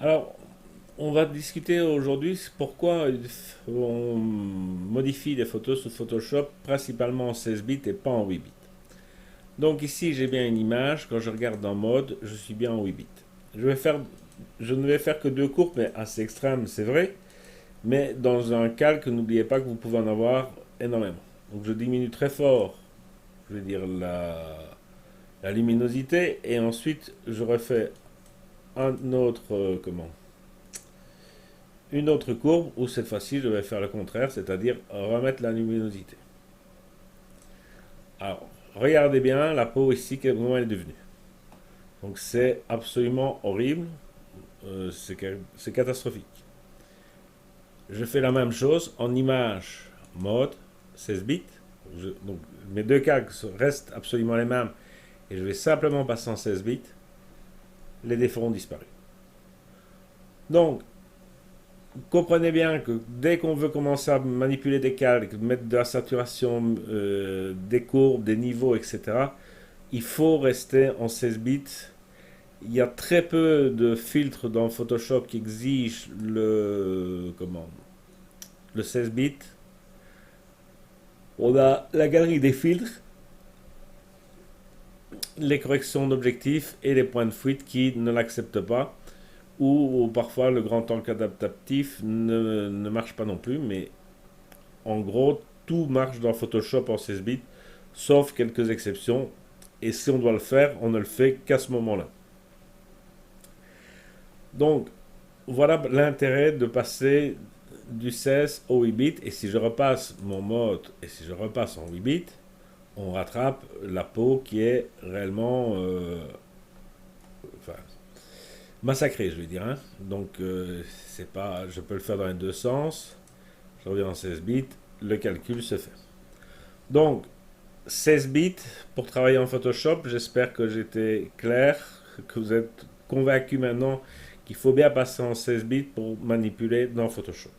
Alors, on va discuter aujourd'hui pourquoi on modifie les photos sous Photoshop principalement en 16 bits et pas en 8 bits. Donc ici, j'ai bien une image. Quand je regarde dans mode, je suis bien en 8 bits. Je ne vais faire que deux courbes, mais assez extrêmes, c'est vrai. Mais dans un calque, n'oubliez pas que vous pouvez en avoir énormément. Donc je diminue très fort, je vais dire la luminosité, et ensuite je refais un autre, une autre courbe où cette fois-ci je vais faire le contraire, c'est-à-dire remettre la luminosité. Alors, regardez bien la peau ici, comment elle est devenue. Donc c'est absolument horrible, c'est catastrophique. Je fais la même chose en image mode 16 bits. Donc mes deux calques restent absolument les mêmes et je vais simplement passer en 16 bits. Les défauts ont disparu. Donc, comprenez bien que dès qu'on veut commencer à manipuler des calques, mettre de la saturation, des courbes, des niveaux, etc., il faut rester en 16 bits. Il y a très peu de filtres dans Photoshop qui exigent le 16 bits. On a la galerie des filtres, les corrections d'objectifs et les points de fuite qui ne l'acceptent pas. Ou parfois le grand angle adaptatif ne marche pas non plus, mais en gros, tout marche dans Photoshop en 16 bits, sauf quelques exceptions. Et si on doit le faire, on ne le fait qu'à ce moment-là. Donc, voilà l'intérêt de passer du 16 au 8 bits. Et si je repasse mon mode et si je repasse en 8 bits, on rattrape la peau qui est réellement enfin, massacrée, je veux dire. Hein. Donc, c'est pas, je peux le faire dans les deux sens. Je reviens en 16 bits, le calcul se fait. Donc, 16 bits pour travailler en Photoshop. J'espère que j'étais clair, que vous êtes convaincu maintenant qu'il faut bien passer en 16 bits pour manipuler dans Photoshop.